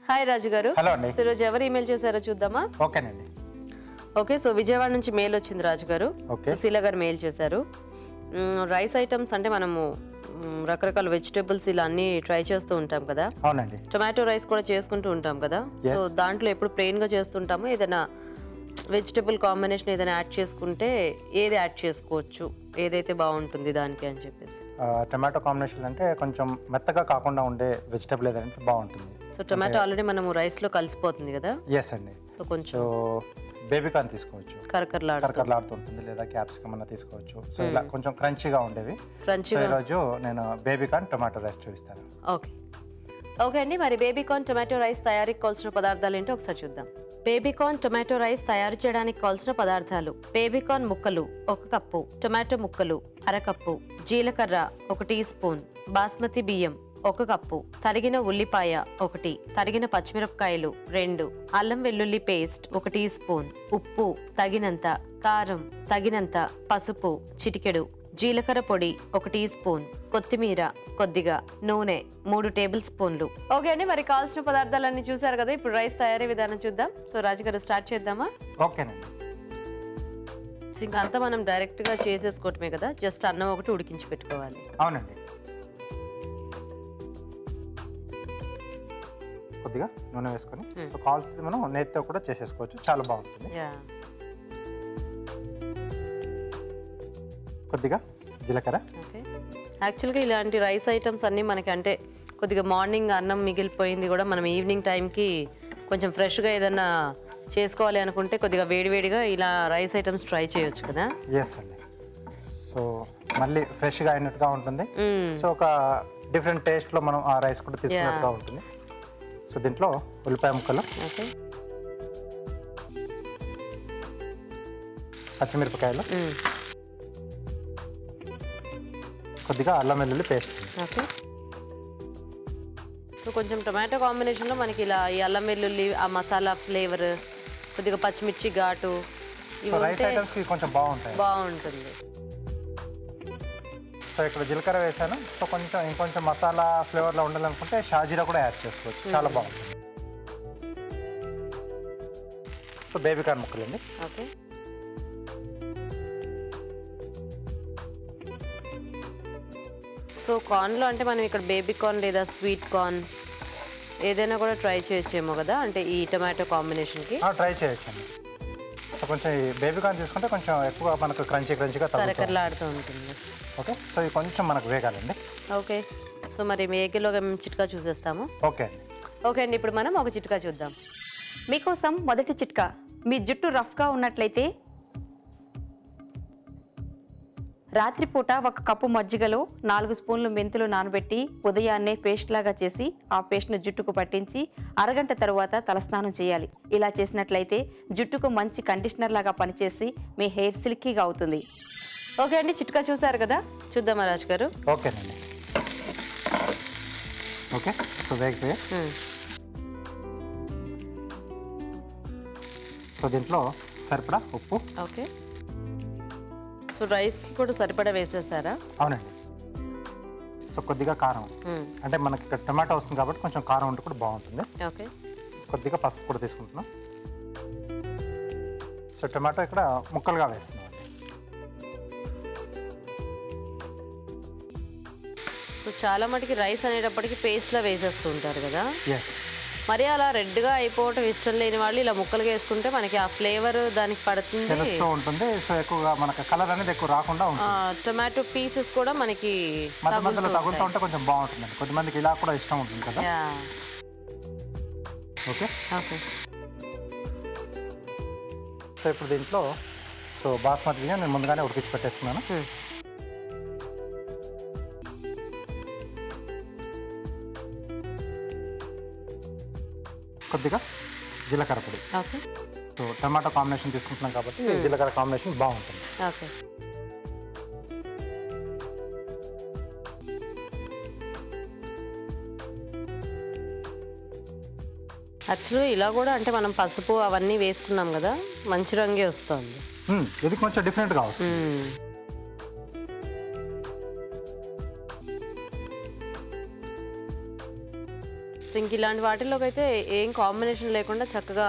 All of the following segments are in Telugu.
హాయ్ రాజు గారు. హలో అండి. సో రోజు ఎవరు ఈమెయిల్ చేశారో చూద్దామా? ఓకేనండి. ఓకే, సో విజయవాడ నుంచి మెయిల్ వచ్చింది రాజు గారు. సుశీల గారు మెయిల్ చేశారు. రైస్ ఐటమ్స్ అంటే మనము రకరకాల వెజిటేబుల్స్ ఇలా అన్ని ట్రై చేస్తూ ఉంటాం కదా. అవునండి. టొమాటో రైస్ కూడా చేసుకుంటూ ఉంటాం కదా. సో దాంట్లో ఎప్పుడు ప్లెయిన్ గా చేస్తుంటాము, ఏదైనా వెజిటేబుల్ కాంబినేషన్ ఏదైనా యాడ్ చేసుకుంటే ఏది యాడ్ చేసుకోవచ్చు, ఏదైతే బాగుంటుంది దానికి అని చెప్పేసి. టొమాటో కాంబినేషన్ అంటే కొంచెం మెత్తగా కాకుండా ఉండే వెజిటేబుల్ ఏదైనా బాగుంటుంది. సో టొమాటో ఆల్రెడీ మనము రైస్ లో కలిసిపోతుంది కదా. ఎస్ అండి. సో కొంచెం బేబీ కార్న్ తీసుకోవచ్చు, కరకరలాడుతుంటుంది, లేదా క్యాప్సికమ్ అన్న తీసుకోవచ్చు. సో ఇలా కొంచెం క్రంచీగా ఉండేవి. ఈరోజు నేను బేబీ కార్న్ టొమాటో రైస్ చూపిస్తాను. ఓకే ఓకే అండి. మరి బేబీ కార్న్ టొమాటో రైస్ తయారీకి కావాల్సిన పదార్థాలు ఏంటో ఒకసారి చూద్దాం. బేబీ కార్న్ టొమాటో రైస్ తయారు చేయడానికి కావాల్సిన పదార్థాలు: బేబీ కార్న్ ముక్కలు 1 కప్పు, టొమాటో ముక్కలు 1/2 కప్పు, జీలకర్ర 1 టీ స్పూన్, బాస్మతి బియ్యం 1 కప్పు, తరిగిన ఉల్లిపాయ 1, తరిగిన పచ్చిమిరపకాయలు 2, అల్లం వెల్లుల్లి పేస్ట్ 1 టీ స్పూన్, ఉప్పు తగినంత, కారం తగినంత, పసుపు చిటికెడు, జీలకర్ర పొడి 1 టీ స్పూన్, కొత్తిమీర కొద్దిగా, నూనె 3 టేబుల్ స్పూన్లు. ఓకే అండి, మరి కావాల్సిన పదార్థాలన్నీ చూసారు కదా. ఇప్పుడు రైస్ తయారీ విధానం చూద్దాం. సో రాజు గారు స్టార్ట్ చేద్దామా? ఓకేనండి. సో ఇంకా అంతా మనం డైరెక్ట్ గా చేసేసుకోవటమే కదా, జస్ట్ అన్నం ఒకటి ఉడికించి పెట్టుకోవాలి. అవునండి. కొద్దిగా నూనె వేసుకొని సో కావాల్సింది మనం నేతితో కూడా చేసేసుకోవచ్చు, చాలా బాగుంటుంది. కొద్దిగా జీలకర్ర. ఓకే, యాక్చువల్గా ఇలాంటి రైస్ ఐటమ్స్ అన్నీ మనకి అంటే కొద్దిగా మార్నింగ్ అన్నం మిగిలిపోయింది కూడా మనం ఈవినింగ్ టైంకి కొంచెం ఫ్రెష్గా ఏదన్నా చేసుకోవాలి అనుకుంటే కొద్దిగా వేడివేడిగా ఇలా రైస్ ఐటమ్స్ ట్రై చేయొచ్చు కదా. ఎస్ అండి. సో మళ్ళీ ఫ్రెష్గా అయినట్టుగా ఉంటుంది. సో ఒక డిఫరెంట్ టేస్ట్లో మనం ఆ రైస్ కూడా తీసుకున్నట్టుగా ఉంటుంది. సో దీంట్లో ఉల్లిపాయ ముక్కలు, పచ్చిమిరపకాయలు, కొద్దిగా అల్లం వెల్లుల్లి పేస్ట్. ఓకే, సో కొంచెం టొమాటో కాంబినేషన్లో మనకి ఇలా ఈ అల్లం వెల్లుల్లి ఆ మసాలా ఫ్లేవర్, కొద్దిగా పచ్చిమిర్చి ఘాటు రైస్ ఐటమ్స్కి కొంచెం బాగుంటుంది. సో ఇక్కడ జీలకర్ర వేసాను. సో కొంచెం ఇంకొంచెం మసాలా ఫ్లేవర్లో ఉండాలనుకుంటే షాజీరా కూడా యాడ్ చేసుకోవచ్చు, చాలా బాగుంటుంది. సో బేబీ కార్న్ ముక్కలు అండి. ఓకే, సో కార్న్లో అంటే మనం ఇక్కడ బేబీ కార్న్ లేదా స్వీట్ కార్న్ ఏదైనా కూడా ట్రై చేయొచ్చేమో కదా, అంటే ఈ టొమాటో కాంబినేషన్కి ట్రై చేయొచ్చండి. సో కొంచెం ఈ బేబీ కార్న్ తీసుకుంటే కొంచెం ఎక్కువ మనకు క్రంచీగా కరకరలాడుతూ ఉంటుంది. ఓకే, సో ఇది కొంచెం మనకు వేగాలండి. ఓకే, సో మరి వేగిలోగా మేము చిట్కా చూసేస్తాము. ఓకే అండి. ఓకే అండి, ఇప్పుడు మనం ఒక చిట్కా చూద్దాం. మీకోసం మొదటి చిట్కా: మీ జుట్టు రఫ్గా ఉన్నట్లయితే రాత్రిపూట 1 కప్పు మజ్జిగలో 4 స్పూన్లు మెంతులు నానబెట్టి ఉదయాన్నే పేస్ట్ లాగా చేసి ఆ పేస్ట్ను జుట్టుకు పట్టించి అరగంట తరువాత తలస్నానం చేయాలి. ఇలా చేసినట్లయితే జుట్టుకు మంచి కండిషనర్ లాగా పనిచేసి మీ హెయిర్ సిల్కీగా అవుతుంది. ఓకే అండి, చిట్కా చూసారు కదా, చూద్దామా రాజు గారు? ఓకేనండి. Okay, so వేగిపోయా. సో దీంట్లో సరిపడా ఉప్పు. ఓకే, సో రైస్కి కూడా సరిపడా వేసేసారా? అవునండి. సో కొద్దిగా కారం, అంటే మనకి ఇక్కడ టమాటో వస్తుంది కాబట్టి కొంచెం కారం ఉంటే కూడా బాగుంటుంది. ఓకే, కొద్దిగా పసుపు కూడా తీసుకుంటున్నాం. సో టమాటో ఇక్కడ ముక్కలుగా వేస్తున్నాం. సో చాలా మటుకి రైస్ అనేటప్పటికి పేస్ట్లో వేసేస్తూ ఉంటారు కదా. మరి అలా రెడ్గా అయిపోవటం ఇష్టం లేని వాళ్ళు ఇలా ముక్కలుగా వేసుకుంటే మనకి ఆ ఫ్లేవర్ దానికి పడుతుంది. సో ఎక్కువగా మనకి కలర్ అనేది ఎక్కువ రాకుండా ఉంటుంది. టొమాటో పీసెస్ కూడా మనకి తగులుతూ ఉంటే కొంచెం బాగుంటుంది. కొంతమందికి ఇలా కూడా ఇష్టం ఉంటుంది కదా. ఓకే ఓకే, సో ఇప్పుడు దీంట్లో సో బాస్మతి బియ్యం నేను ముందుగానే ఉడికించి పెట్టేస్తున్నాను. కొద్దిగా జీలకర్ర పొడి. ఓకే, సో టమాటో కాంబినేషన్ తీసుకుంటున్నాం కాబట్టి జీలకర్ర కాంబినేషన్ బాగుంటుంది. ఓకే, యాక్చువల్గా ఇలా కూడా అంటే మనం పసుపు అవన్నీ వేసుకున్నాం కదా, మంచి రంగే వస్తుంది. ఇది కొంచెం డిఫరెంట్గా వస్తుంది. సో ఇంక ఇలాంటి వాటిలోకి అయితే ఏం కాంబినేషన్ లేకుండా చక్కగా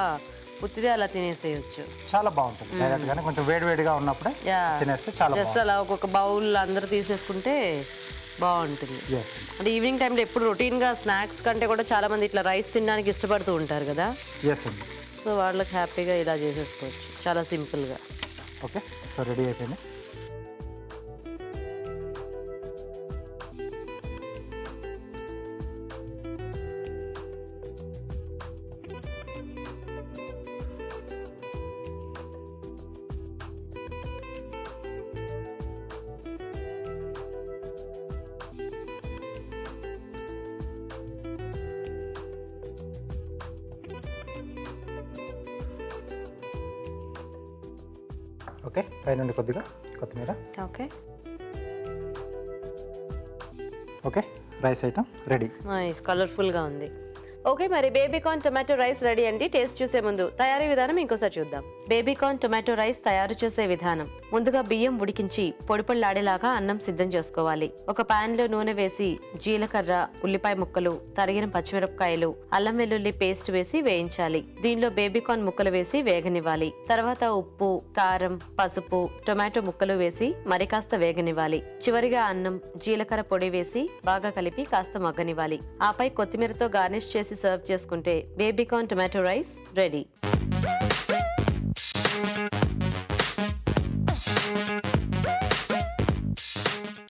ఉత్తిదే అలా తినేసేయచ్చు. చాలా బాగుంటుంది డైరెక్ట్ గానే, కొంచెం వేడివేడిగా ఉన్నప్పుడే తినేస్తే చాలా జస్ట్ అలా ఒక్కొక్క బౌల్ అందరూ తీసేసుకుంటే బాగుంటుంది. ఎస్ అంటే ఈవినింగ్ టైంలో ఎప్పుడు రొటీన్గా స్నాక్స్ కంటే కూడా చాలా మంది ఇట్లా రైస్ తినడానికి ఇష్టపడుతూ ఉంటారు కదా. ఎస్ అండి. సో వాళ్ళకి హ్యాపీగా ఇలా చేసేసుకోవచ్చు చాలా సింపుల్గా. ఓకే, సో రెడీ అయిపోయింది. ఓకే, పైనుండి కొద్దిగా కొత్తిమీర. Okay okay, rice item ready. Nice, కలర్ఫుల్గా ఉంది. ఓకే, మరి బేబీకార్న్ టొమాటో రైస్ రెడీ అండి. టేస్ట్ చూసే ముందు తయారీ విధానం ఇంకోసారి చూద్దాం. బేబీకార్న్ టొమాటో రైస్ తయారు చేసే విధానం: ముందుగా బియ్యం ఉడికించి పొడిపొళ్ళాడేలాగా అన్నం సిద్ధం చేసుకోవాలి. ఒక పాన్ లో నూనె వేసి జీలకర్ర, ఉల్లిపాయ ముక్కలు, తరిగిన పచ్చిమిరపకాయలు, అల్లం వెల్లుల్లి పేస్ట్ వేసి వేయించాలి. దీనిలో బేబీకార్న్ ముక్కలు వేసి వేగనివ్వాలి. తర్వాత ఉప్పు, కారం, పసుపు, టొమాటో ముక్కలు వేసి మరి కాస్త వేగనివ్వాలి. చివరిగా అన్నం, జీలకర్ర పొడి వేసి బాగా కలిపి కాస్త మగ్గనివ్వాలి. ఆపై కొత్తిమీరతో గార్నిష్ చేసి సర్వ్ చేసుకుంటే బేబీకార్న్ టొమాటో రైస్ రెడీ.